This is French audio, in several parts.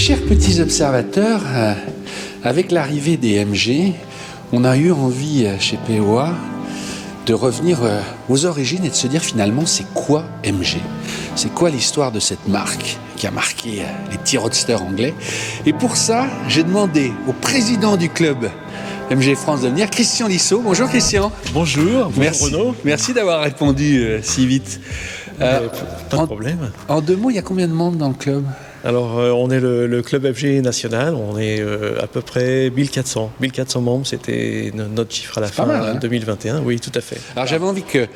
Chers petits observateurs, avec l'arrivée des MG, on a eu envie chez POA de revenir aux origines et de se dire finalement c'est quoi MG ? C'est quoi l'histoire de cette marque qui a marqué les petits roadsters anglais ? Et pour ça, j'ai demandé au président du club MG France de venir, Christian Lissot. Bonjour Christian. Bonjour, merci Renaud. Merci d'avoir répondu si vite. Pas de problème. En 2 mots, il y a combien de membres dans le club ? Alors, on est le club FG national, on est à peu près 1400 membres, c'était notre chiffre à la fin 2021, oui, tout à fait. Alors j'avais envie que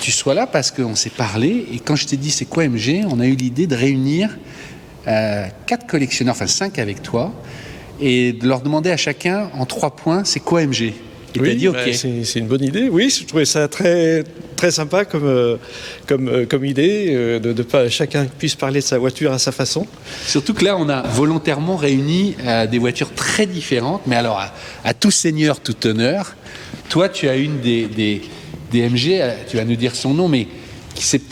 tu sois là parce qu'on s'est parlé, et quand je t'ai dit c'est quoi MG, on a eu l'idée de réunir 4 collectionneurs, enfin 5 avec toi, et de leur demander à chacun en 3 points c'est quoi MG. Et oui, t'as dit ok. C'est une bonne idée, oui, je trouvais ça très sympa comme idée, de pas chacun puisse parler de sa voiture à sa façon. Surtout que là, on a volontairement réuni des voitures très différentes, mais alors à tout seigneur, tout honneur. Toi, tu as une des MG, tu vas nous dire son nom, mais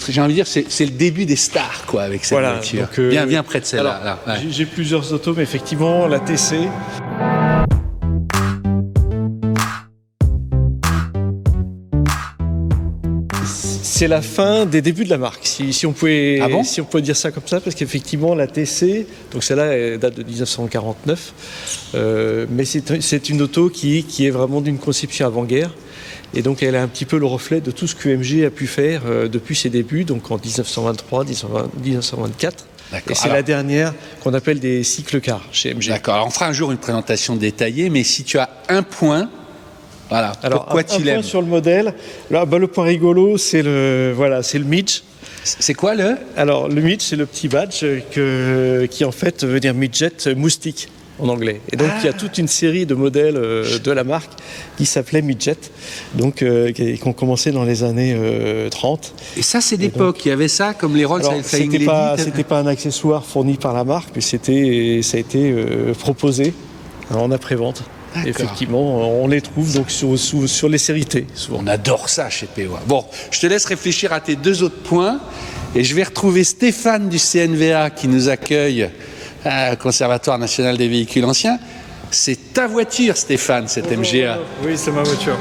j'ai envie de dire, c'est le début des stars, quoi, avec cette voiture. Donc, viens près de celle-là. Là, ouais. J'ai plusieurs autos, mais effectivement, la TC. C'est la fin des débuts de la marque, si on pouvait, si on pouvait dire ça comme ça, parce qu'effectivement la TC, donc celle-là elle date de 1949, mais c'est une auto qui est vraiment d'une conception avant-guerre, et donc elle est un petit peu le reflet de tout ce que MG a pu faire depuis ses débuts, donc en 1923, 1924. D'accord. Et c'est la dernière qu'on appelle des cycles-cars chez MG. D'accord, alors on fera un jour une présentation détaillée, mais si tu as un point... Voilà. Alors, pourquoi tu l'aimes ? Un point sur le modèle. Là, le point rigolo, c'est le midge. C'est quoi le ? Alors, le midge, c'est le petit badge qui en fait veut dire midget, moustique en anglais. Et donc, il y a toute une série de modèles de la marque qui s'appelait midget, donc qui ont commencé dans les années 30. Et ça, c'est l'époque. Il y avait ça, comme les Rolls avec Flying Lady. C'était pas un accessoire fourni par la marque, mais ça a été proposé en après-vente. D'accord. Effectivement, on les trouve donc sur les séries T. Souvent. On adore ça chez POA. Bon, je te laisse réfléchir à tes 2 autres points et je vais retrouver Stéphane du CNVA qui nous accueille au Conservatoire national des véhicules anciens. C'est ta voiture, Stéphane, cette MGA. Oui, c'est ma voiture.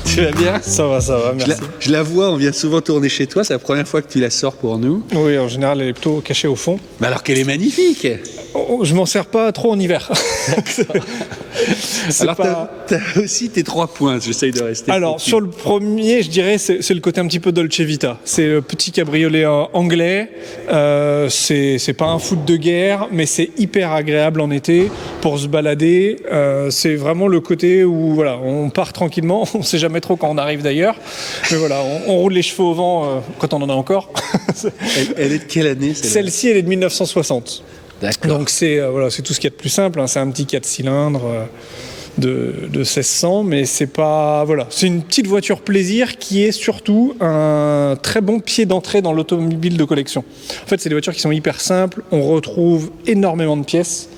Tu vas bien ? Ça va, merci. Je la vois, on vient souvent tourner chez toi, c'est la première fois que tu la sors pour nous. Oui, en général, elle est plutôt cachée au fond. Mais alors qu'elle est magnifique. Je m'en sers pas trop en hiver. Alors, t'as aussi tes 3 points, j'essaye de rester. Alors, sur le premier, je dirais, c'est le côté un petit peu Dolce Vita. C'est le petit cabriolet anglais. C'est pas un foot de guerre, mais c'est hyper agréable en été pour se balader. C'est vraiment le côté où, voilà, on part tranquillement. On sait jamais trop quand on arrive d'ailleurs. Mais voilà, on roule les cheveux au vent quand on en a encore. Elle est de quelle année Celle-ci, elle est de 1960. D'accord. Donc c'est tout ce qu'il y a de plus simple, hein. C'est un petit 4 cylindres de 1600, mais c'est pas... Voilà. C'est une petite voiture plaisir qui est surtout un très bon pied d'entrée dans l'automobile de collection. En fait, c'est des voitures qui sont hyper simples, on retrouve énormément de pièces,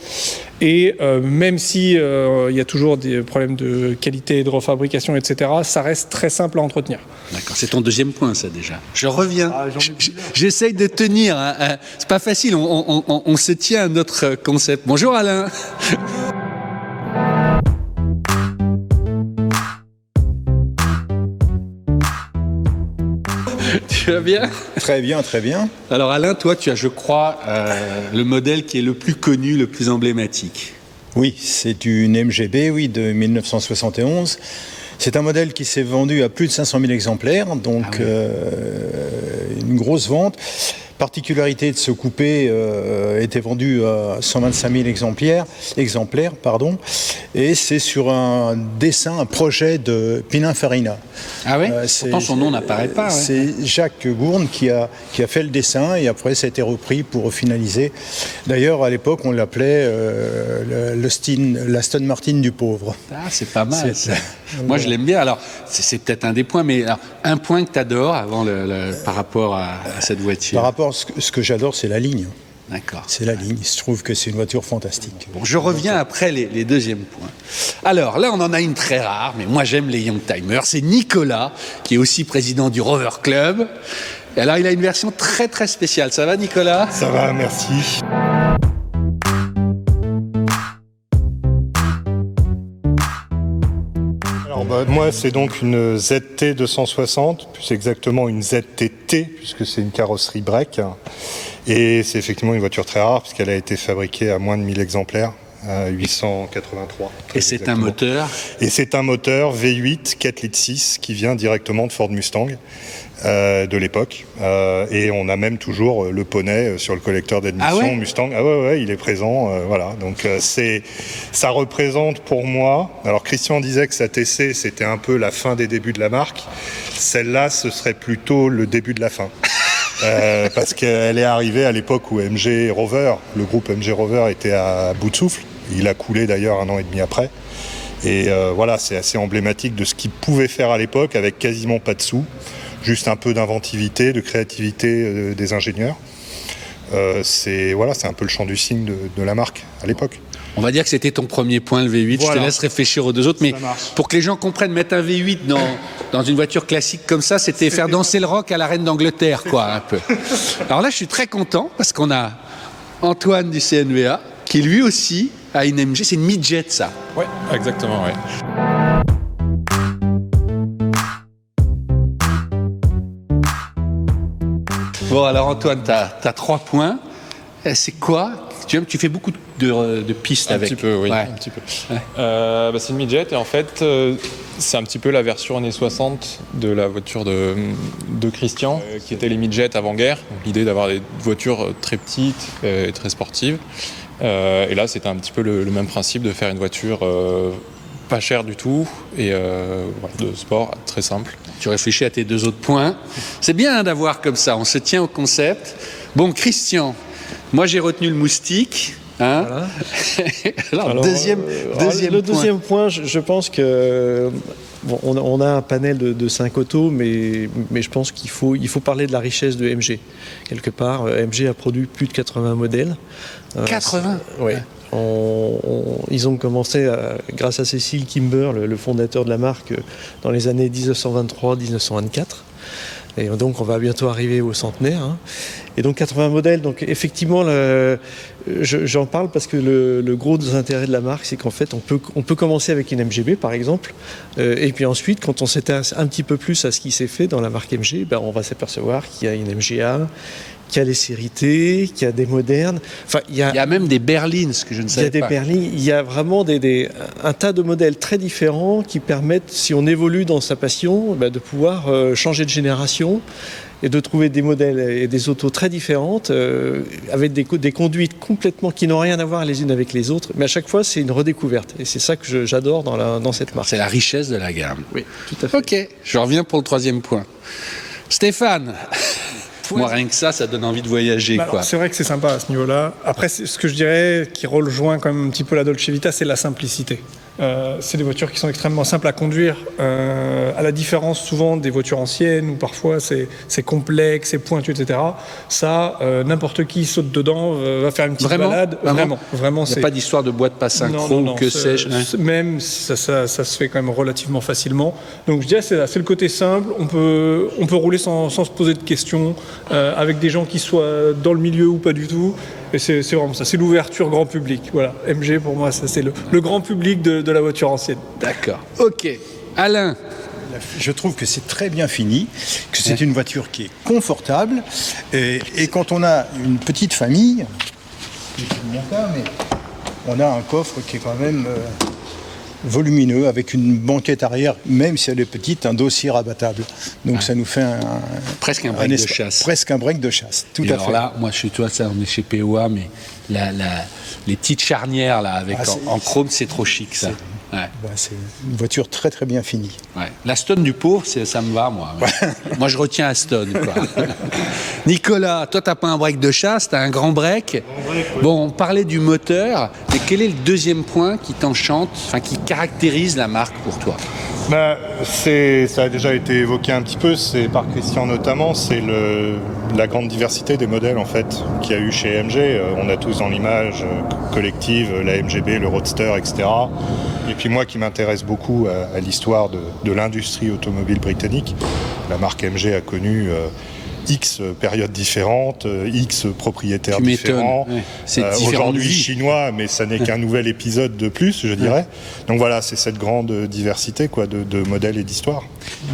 et même si y a toujours des problèmes de qualité, de refabrication, etc., ça reste très simple à entretenir. D'accord, c'est ton 2e point, ça, déjà. Je reviens. J'essaye de tenir. Hein. C'est pas facile, on se tient à notre concept. Bonjour Alain. Tu vas bien ? Très bien, très bien. Alors Alain, toi, tu as, je crois, le modèle qui est le plus connu, le plus emblématique. Oui, c'est une MGB, oui, de 1971. C'est un modèle qui s'est vendu à plus de 500 000 exemplaires, donc une grosse vente. Particularité de ce coupé était vendu à 125 000 exemplaires, et c'est sur un dessin, un projet de Pininfarina. Ah oui. Pourtant son nom n'apparaît pas. Ouais. C'est Jacques Gourne qui a fait le dessin, et après ça a été repris pour finaliser. D'ailleurs, à l'époque, on l'appelait l'Aston Martin du pauvre. Ah, c'est pas mal. Moi, je l'aime bien. Alors, c'est peut-être un des points, mais alors, un point que tu adores par rapport à cette voiture. Par rapport à ce que j'adore, c'est la ligne. D'accord. C'est la ligne. Je trouve que c'est une voiture fantastique. Bon, je reviens après les deuxièmes points. Alors là, on en a une très rare, mais moi j'aime les Youngtimers. C'est Nicolas, qui est aussi président du Rover Club. Et alors, il a une version très très spéciale. Ça va, Nicolas? Ça va, merci. Alors, moi, c'est donc une ZT 260, plus exactement une ZTT, puisque c'est une carrosserie break. Et c'est effectivement une voiture très rare, puisqu'elle a été fabriquée à moins de 1000 exemplaires, à 883. Et c'est exactement. Un moteur? Et c'est un moteur V8 4 litres 6 qui vient directement de Ford Mustang. De l'époque, et on a même toujours le poney sur le collecteur d'admission Mustang. Ah ouais, il est présent, voilà. Donc ça représente pour moi. Alors Christian disait que sa TC c'était un peu la fin des débuts de la marque. Celle-là, ce serait plutôt le début de la fin. Parce qu'elle est arrivée à l'époque où MG Rover, le groupe MG Rover était à bout de souffle. Il a coulé d'ailleurs 1 an et demi après. Et voilà, c'est assez emblématique de ce qu'il pouvait faire à l'époque avec quasiment pas de sous. Juste un peu d'inventivité, de créativité des ingénieurs. C'est un peu le champ du signe de la marque à l'époque. On va dire que c'était ton premier point, le V8. Voilà. Je te laisse réfléchir aux deux autres. Mais pour que les gens comprennent, mettre un V8 dans une voiture classique comme ça, c'était faire danser le rock à la reine d'Angleterre, quoi, un peu. Alors là, je suis très content parce qu'on a Antoine du CNVA qui lui aussi a une MG. C'est une midget, ça. Oui, exactement, oui. Bon, alors Antoine, tu as 3 points. C'est quoi? Tu fais beaucoup de pistes avec. Un petit peu, oui. Ouais. Un petit peu. Ouais. C'est une midget et en fait, c'est un petit peu la version années 60 de la voiture de Christian, qui était les midgets avant-guerre. L'idée d'avoir des voitures très petites et très sportives. Et là, c'était un petit peu le même principe de faire une voiture pas chère du tout et de sport très simple. Tu réfléchis à tes 2 autres points. C'est bien d'avoir comme ça, on se tient au concept. Bon, Christian, moi j'ai retenu le moustique. Hein. Voilà. Alors, deuxième le deuxième point, je pense que on a un panel de 5 autos, mais je pense qu'il faut parler de la richesse de MG. Quelque part, MG a produit plus de 80 modèles. 80 Oui. Ils ont commencé grâce à Cécile Kimber, le fondateur de la marque, dans les années 1923-1924. Et donc on va bientôt arriver au centenaire. Hein. Et donc 80 modèles, donc effectivement j'en parle parce que le gros des intérêts de la marque, c'est qu'en fait on peut commencer avec une MGB par exemple, et puis ensuite quand on s'intéresse un petit peu plus à ce qui s'est fait dans la marque MG, on va s'apercevoir qu'il y a une MGA, qu'il y a les séries T, qu'il y a des modernes. Enfin, il y a même des berlines, ce que je ne savais pas. Il y a des berlines, il y a vraiment un tas de modèles très différents qui permettent, si on évolue dans sa passion, de pouvoir changer de génération et de trouver des modèles et des autos très différentes, avec des conduites complètement qui n'ont rien à voir les unes avec les autres. Mais à chaque fois, c'est une redécouverte. Et c'est ça que j'adore dans cette marque. C'est la richesse de la gamme. Oui, tout à fait. Ok, je reviens pour le 3e point. Stéphane. Moi, rien que ça donne envie de voyager. Quoi. C'est vrai que c'est sympa à ce niveau-là. Après, ce que je dirais qui rejoint quand même un petit peu la Dolce Vita, c'est la simplicité. C'est des voitures qui sont extrêmement simples à conduire, à la différence souvent des voitures anciennes où parfois c'est complexe, c'est pointu, etc. Ça, n'importe qui saute dedans, va faire une petite balade. Vraiment. Il n'y a pas d'histoire de boîte pas synchro ou que sais-je. Même ça se fait quand même relativement facilement. Donc je dirais c'est le côté simple. On peut rouler sans se poser de questions, avec des gens qui soient dans le milieu ou pas du tout. Et c'est vraiment ça, c'est l'ouverture grand public. Voilà, MG pour moi, ça c'est le grand public de la voiture ancienne. D'accord. Ok. Alain. Je trouve que c'est très bien fini, que c'est une voiture qui est confortable. Et quand on a une petite famille, c'est mon cas, mais on a un coffre qui est quand même volumineux, avec une banquette arrière, même si elle est petite, un dossier rabattable. Donc ça nous fait presque un break de chasse. Presque un break de chasse, tout à fait. Alors là, moi je suis toi, ça on est chez POA, mais les petites charnières là, avec en chrome, c'est trop chic ça. Ouais. C'est une voiture très très bien finie. Ouais. L'Aston du pauvre, ça me va moi. Moi je retiens Aston. Quoi. Nicolas, toi t'as pas un break de chasse, t'as un grand break. Bon, on parlait du moteur, mais quel est le 2e point qui t'enchante, qui caractérise la marque pour toi? Ça a déjà été évoqué un petit peu, c'est par Christian notamment, c'est la grande diversité des modèles en fait qu'il y a eu chez AMG. On a tous dans l'image collective la MGB, le Roadster, etc. Et puis moi qui m'intéresse beaucoup à l'histoire de l'industrie automobile britannique, la marque MG a connu X périodes différentes, X propriétaires différents. Ouais. Aujourd'hui chinois, mais ça n'est qu'un nouvel épisode de plus, je dirais. Donc voilà, c'est cette grande diversité de modèles et d'histoires.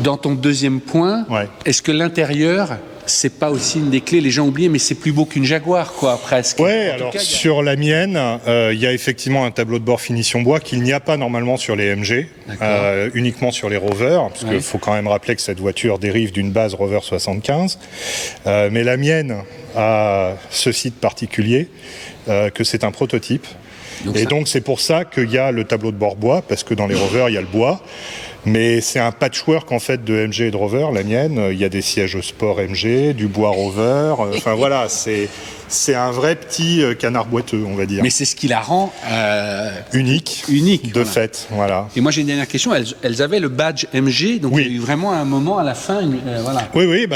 Dans ton deuxième point, est-ce que l'intérieur, c'est pas aussi une des clés? Les gens oublient, mais c'est plus beau qu'une Jaguar, quoi, presque. Ouais, alors sur la mienne, il y a effectivement un tableau de bord finition bois qu'il n'y a pas normalement sur les MG, uniquement sur les Rover, parce qu'il faut quand même rappeler que cette voiture dérive d'une base Rover 75. Mais la mienne a ce site particulier, que c'est un prototype. Donc c'est pour ça qu'il y a le tableau de bord bois, parce que dans les Rover, il y a le bois. Mais c'est un patchwork en fait de MG et de Rover, la mienne. Il y a des sièges sport MG, du bois Rover. Enfin voilà, c'est un vrai petit canard boiteux, on va dire. Mais c'est ce qui la rend unique de fait. Voilà. Et moi j'ai une dernière question. Elles avaient le badge MG, donc il y a eu vraiment un moment à la fin. Voilà. Oui,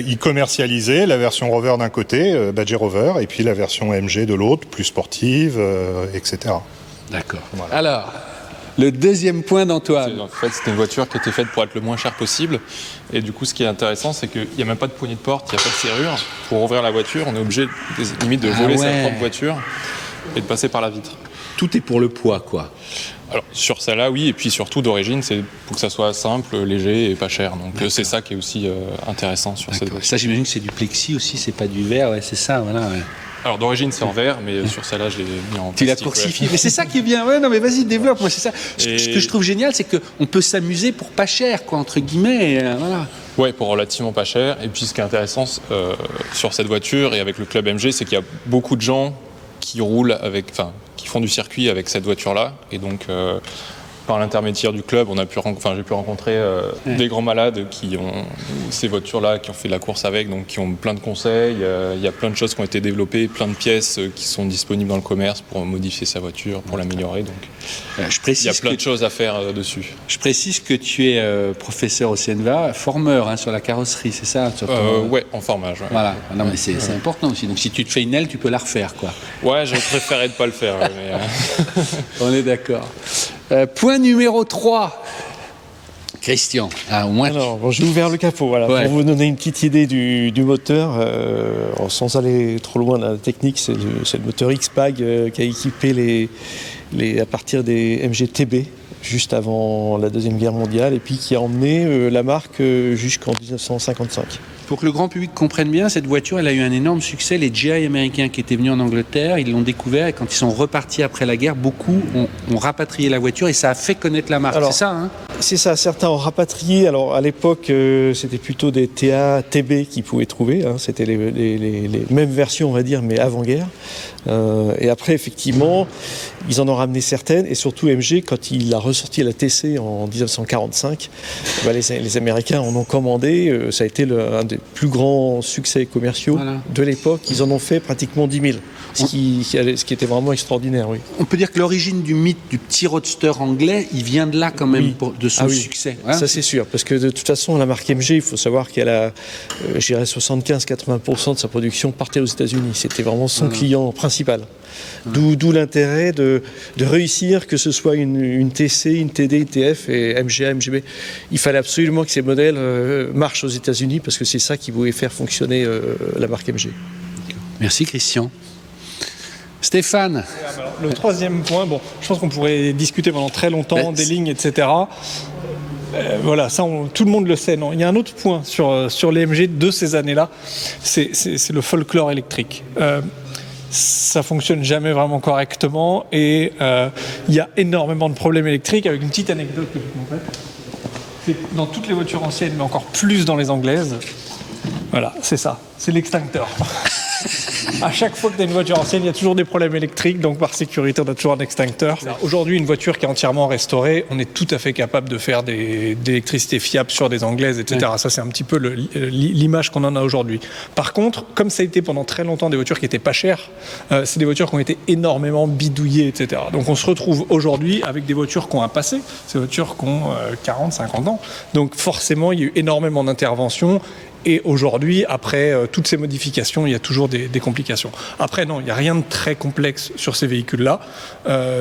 ils commercialisaient la version Rover d'un côté, badge Rover, et puis la version MG de l'autre, plus sportive, etc. D'accord. Voilà. Alors. Le deuxième point d'Antoine. En fait, c'était une voiture qui était faite pour être le moins cher possible. Et du coup, ce qui est intéressant, c'est qu'il n'y a même pas de poignée de porte, il n'y a pas de serrure. Pour ouvrir la voiture, on est obligé limite de voler sa propre voiture et de passer par la vitre. Tout est pour le poids, quoi. Alors, sur celle-là, oui. Et puis surtout, d'origine, c'est pour que ça soit simple, léger et pas cher. Donc c'est ça qui est aussi intéressant sur cette voiture. Ça, j'imagine que c'est du plexi aussi, c'est pas du verre. Ouais, c'est ça, voilà. Ouais. Alors d'origine c'est en verre, mais sur celle-là je l'ai mis en plastique. Tu l'as coursifié, mais c'est ça qui est bien. Ouais, non mais vas-y développe. Moi c'est ça. Ce que je trouve génial, c'est qu'on peut s'amuser pour pas cher, quoi, entre guillemets. Voilà. Ouais, pour relativement pas cher. Et puis ce qui est intéressant sur cette voiture et avec le club MG, c'est qu'il y a beaucoup de gens qui roulent qui font du circuit avec cette voiture-là, et donc. Par l'intermédiaire du club, j'ai pu rencontrer des grands malades qui ont ces voitures-là, qui ont fait de la course avec, donc qui ont plein de conseils. Il y a plein de choses qui ont été développées, plein de pièces qui sont disponibles dans le commerce pour modifier sa voiture, pour l'améliorer. Donc, il y a plein de choses à faire dessus. Je précise que tu es professeur au CNVA, formeur sur la carrosserie, c'est ça? Ouais, en formage. Ouais. Voilà. Non, mais c'est important aussi. Donc si tu te fais une aile, tu peux la refaire, quoi. Ouais, je préférerais de pas le faire. Mais, On est d'accord. Point numéro 3. Christian, au moins. Alors, j'ai ouvert le capot, voilà, pour vous donner une petite idée du moteur. Sans aller trop loin dans la technique, c'est le moteur X-Pag qui a équipé à partir des MG-TB, juste avant la Deuxième Guerre mondiale, et puis qui a emmené la marque jusqu'en 1955. Pour que le grand public comprenne bien, cette voiture, elle a eu un énorme succès. Les GI américains qui étaient venus en Angleterre, ils l'ont découvert, et quand ils sont repartis après la guerre, beaucoup ont rapatrié la voiture et ça a fait connaître la marque. Alors, c'est ça, hein? C'est ça, certains ont rapatrié. Alors à l'époque, c'était plutôt des TA, TB qu'ils pouvaient trouver. C'était les mêmes versions, on va dire, mais avant-guerre. Et après, effectivement, ils en ont ramené certaines, et surtout MG, quand il a ressorti la TC en 1945, les Américains en ont commandé. Ça a été un des plus grands succès commerciaux de l'époque. Ils en ont fait pratiquement 10 000, ce qui était vraiment extraordinaire. Oui. On peut dire que l'origine du mythe du petit roadster anglais, il vient de là quand même, de son succès. Hein, ça c'est sûr, parce que de toute façon, la marque MG, il faut savoir qu'elle a, je dirais, 75-80% de sa production partait aux États-Unis. C'était vraiment son client principal. D'où l'intérêt de réussir, que ce soit une TC, une TD, une TF et MGA, MGB. Il fallait absolument que ces modèles marchent aux États-Unis, parce que c'est ça qui pouvait faire fonctionner la marque MG. Merci Christian. Stéphane. Alors, le troisième point, je pense qu'on pourrait discuter pendant très longtemps des lignes, etc. Voilà, ça, tout le monde le sait. Non, il y a un autre point sur les MG de ces années-là, c'est le folklore électrique. Ça fonctionne jamais vraiment correctement et il y a énormément de problèmes électriques. Avec une petite anecdote que je vous montre, c'est dans toutes les voitures anciennes, mais encore plus dans les anglaises. Voilà, c'est ça, c'est l'extincteur. À chaque fois que tu as une voiture ancienne, il y a toujours des problèmes électriques, donc par sécurité, on a toujours un extincteur. Aujourd'hui, une voiture qui est entièrement restaurée, on est tout à fait capable de faire d'électricité fiable sur des anglaises, etc. Ça, c'est un petit peu l'image qu'on en a aujourd'hui. Par contre, comme ça a été pendant très longtemps des voitures qui n'étaient pas chères, c'est des voitures qui ont été énormément bidouillées, etc. Donc on se retrouve aujourd'hui avec des voitures qui ont un passé, ces voitures qui ont 40, 50 ans. Donc forcément, il y a eu énormément d'interventions. Et aujourd'hui, après toutes ces modifications, il y a toujours des complications. Après, non, il n'y a rien de très complexe sur ces véhicules-là.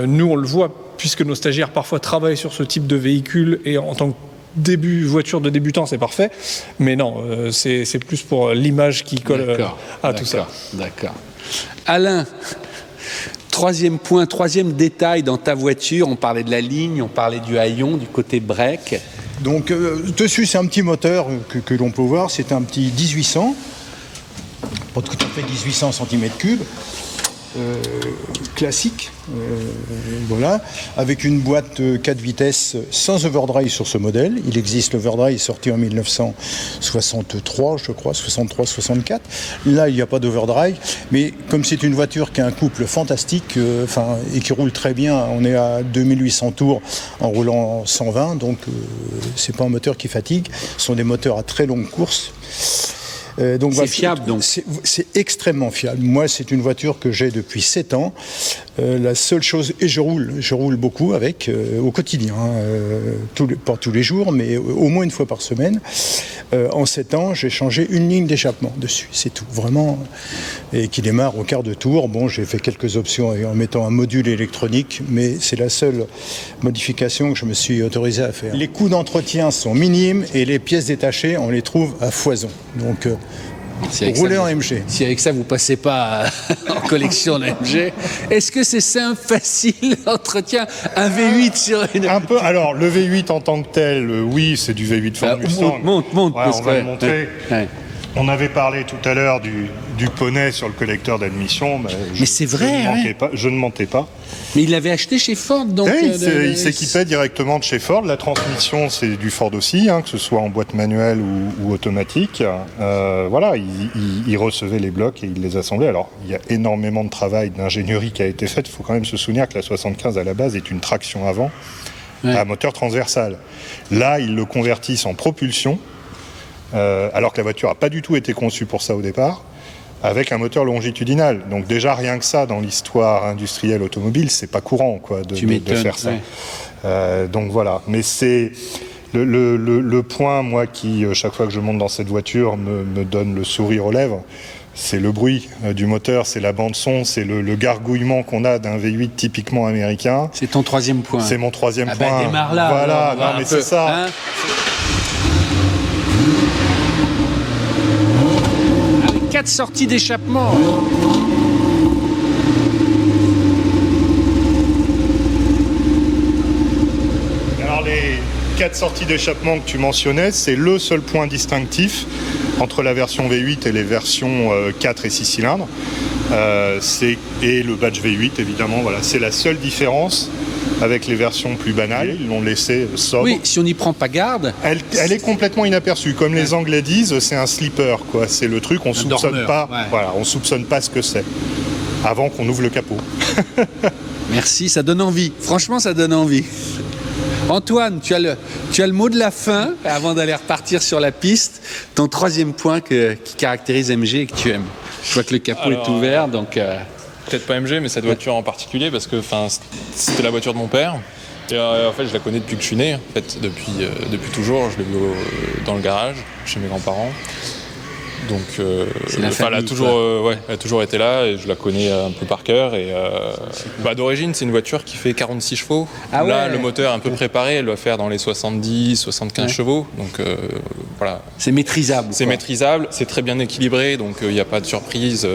Nous, on le voit, puisque nos stagiaires parfois travaillent sur ce type de véhicule, et en tant que voiture de débutant, c'est parfait. Mais non, c'est plus pour l'image qui colle à tout ça. D'accord. Alain, troisième point, troisième détail dans ta voiture. On parlait de la ligne, on parlait du haillon, du côté break. Donc dessus, c'est un petit moteur que l'on peut voir, c'est un petit 1800, pas tout à fait 1800 cm3, classique, voilà, avec une boîte 4 vitesses sans overdrive sur ce modèle. Il existe l'overdrive sorti en 1963, je crois, 63-64. Là, il n'y a pas d'overdrive, mais comme c'est une voiture qui a un couple fantastique, et qui roule très bien, on est à 2800 tours en roulant 120, donc c'est pas un moteur qui fatigue. Ce sont des moteurs à très longue course. Donc, c'est fiable, donc. C'est extrêmement fiable. Moi, c'est une voiture que j'ai depuis 7 ans. La seule chose, et je roule beaucoup avec, au quotidien, pas tous les jours, mais au moins une fois par semaine. En 7 ans, j'ai changé une ligne d'échappement dessus, c'est tout, vraiment, et qui démarre au quart de tour. Bon, j'ai fait quelques options en mettant un module électronique, mais c'est la seule modification que je me suis autorisé à faire. Les coûts d'entretien sont minimes et les pièces détachées, on les trouve à foison. Donc, rouler en MG. Si avec ça vous passez pas en collection de MG, est-ce que c'est simple, facile, l'entretien, un V8 sur une... Un peu. Alors le V8 en tant que tel, oui, c'est du V8 Ford Mustang. Monte. Ouais, on va le montrer. Ouais. On avait parlé tout à l'heure du poney sur le collecteur d'admission. Mais c'est vrai, je ne mentais pas. Mais il l'avait acheté chez Ford, donc... il s'équipait directement de chez Ford. La transmission, c'est du Ford aussi, que ce soit en boîte manuelle ou automatique. Voilà, il recevait les blocs et il les assemblait. Alors, il y a énormément de travail d'ingénierie qui a été fait. Il faut quand même se souvenir que la 75, à la base, est une traction avant à moteur transversal. Là, ils le convertissent en propulsion, alors que la voiture n'a pas du tout été conçue pour ça au départ, avec un moteur longitudinal. Donc déjà, rien que ça, dans l'histoire industrielle automobile, c'est pas courant de faire ça. Donc voilà. Mais c'est le point, moi, qui, chaque fois que je monte dans cette voiture, me donne le sourire aux lèvres. C'est le bruit du moteur, c'est la bande-son, c'est le gargouillement qu'on a d'un V8 typiquement américain. C'est ton troisième point. C'est mon troisième point. Démarre là. Voilà, non, mais c'est ça. Avec 4 sorties d'échappement. Alors les 4 sorties d'échappement que tu mentionnais, c'est le seul point distinctif entre la version V8 et les versions 4 et 6 cylindres. Et le badge V8, évidemment, voilà, c'est la seule différence avec les versions plus banales. Ils l'ont laissé sobre. Oui, si on n'y prend pas garde. Elle est complètement inaperçue. Comme les Anglais disent, c'est un sleeper, quoi. C'est le truc, on soupçonne pas. Ouais. Voilà, on soupçonne pas ce que c'est avant qu'on ouvre le capot. Merci, ça donne envie. Franchement, ça donne envie. Antoine, tu as le mot de la fin avant d'aller repartir sur la piste. Ton troisième point qui caractérise MG et que tu aimes. Je vois que le capot est ouvert, donc... Peut-être pas MG, mais cette voiture en particulier, parce que c'était la voiture de mon père. Et en fait, je la connais depuis que je suis né. En fait, depuis toujours, je l'ai vue dans le garage, chez mes grands-parents. Donc, elle a toujours été là et je la connais un peu par cœur. Et d'origine, c'est une voiture qui fait 46 chevaux. Le moteur est un peu préparé, elle doit faire dans les 70-75 chevaux. Donc voilà. C'est maîtrisable. C'est maîtrisable, c'est très bien équilibré, donc il n'y a pas de surprise.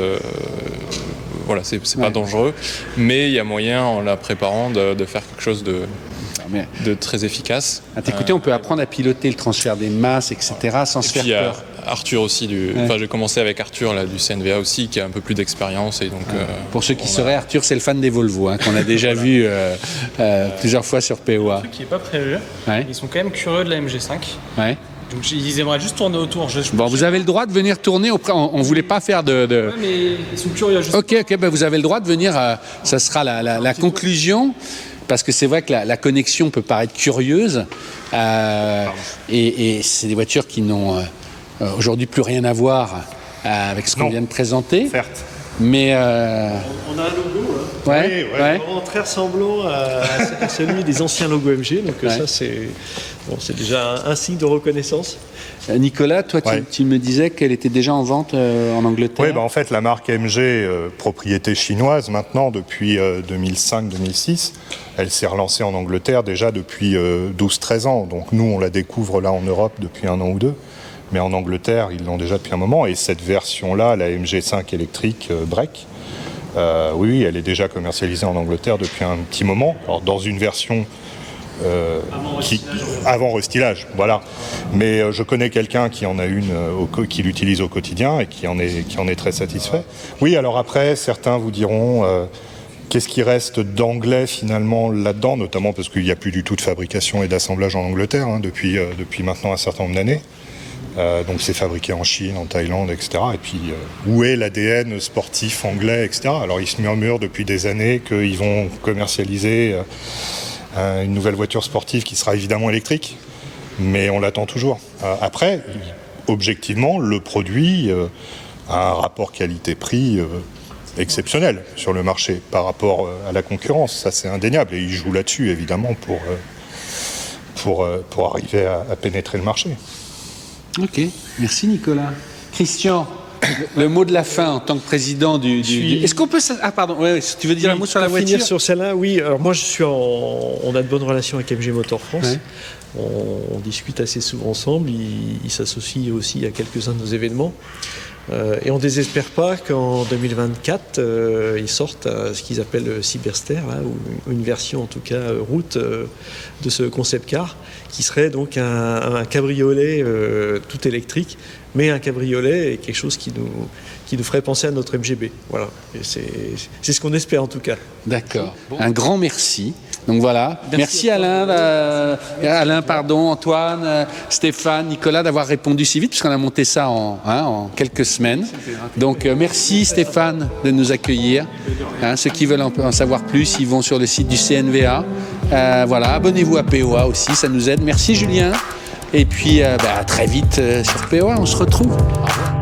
Voilà, c'est pas dangereux, mais il y a moyen, en la préparant, de faire quelque chose de très efficace. À t'écouter, on peut apprendre à piloter le transfert des masses, etc., sans se faire peur. Arthur aussi, j'ai commencé avec Arthur du CNVA aussi, qui a un peu plus d'expérience. Et donc, pour ceux qui sauraient, Arthur, c'est le fan des Volvo, qu'on a déjà vu plusieurs fois sur POA. Un truc qui n'est pas prévu, ils sont quand même curieux de la MG5. Donc ils aimeraient juste tourner autour. Bon, vous avez le droit de venir tourner. On voulait pas faire de... Ouais, mais ils sont curieux. Ok, ben vous avez le droit de venir. Ça sera la conclusion. Parce que c'est vrai que la connexion peut paraître curieuse. Et c'est des voitures qui n'ont aujourd'hui plus rien à voir avec ce qu'on vient de présenter. Certes. Mais on a un logo là. Ouais. Vraiment très ressemblant à celui des anciens logos MG. Donc ça c'est déjà un signe de reconnaissance. Nicolas, toi tu me disais qu'elle était déjà en vente en Angleterre. Oui, en fait la marque MG, propriété chinoise maintenant depuis 2005-2006, elle s'est relancée en Angleterre déjà depuis 12-13 ans. Donc nous on la découvre là en Europe depuis 1 an ou 2. Mais en Angleterre, ils l'ont déjà depuis un moment. Et cette version-là, la MG5 électrique Break, oui, elle est déjà commercialisée en Angleterre depuis un petit moment. Alors, dans une version avant restylage, voilà. Mais je connais quelqu'un qui en a une, qui l'utilise au quotidien et qui en est très satisfait. Oui, alors après, certains vous diront... Qu'est-ce qui reste d'anglais finalement là-dedans, notamment parce qu'il n'y a plus du tout de fabrication et d'assemblage en Angleterre depuis maintenant un certain nombre d'années. Donc c'est fabriqué en Chine, en Thaïlande, etc. Et puis où est l'ADN sportif anglais, etc. Alors ils se murmurent depuis des années qu'ils vont commercialiser une nouvelle voiture sportive qui sera évidemment électrique, mais on l'attend toujours. Après, objectivement, le produit a un rapport qualité-prix exceptionnel sur le marché par rapport à la concurrence. Ça c'est indéniable et ils jouent là-dessus évidemment pour arriver à pénétrer le marché. Ok, merci Nicolas. Christian, le mot de la fin en tant que président du... Est-ce qu'on peut... Ah pardon, tu veux dire un mot sur la voiture ? Finir sur celle-là, oui. Alors moi, on a de bonnes relations avec MG Motor France. Ouais. On discute assez souvent ensemble. Il s'associe aussi à quelques-uns de nos événements. Et on ne désespère pas qu'en 2024, ils sortent ce qu'ils appellent Cyberster, là, ou une version en tout cas route de ce concept car, qui serait donc un cabriolet tout électrique, mais un cabriolet est quelque chose qui nous ferait penser à notre MGB. Voilà. Et c'est ce qu'on espère en tout cas. D'accord. Bon. Un grand merci. Donc voilà. Merci Alain, Antoine, Stéphane, Nicolas d'avoir répondu si vite, puisqu'on a monté ça en quelques semaines. Donc merci Stéphane de nous accueillir. Ceux qui veulent en savoir plus, ils vont sur le site du CNVA. Voilà, abonnez-vous à POA aussi, ça nous aide. Merci Julien. Et puis à très vite sur POA, on se retrouve. Au revoir.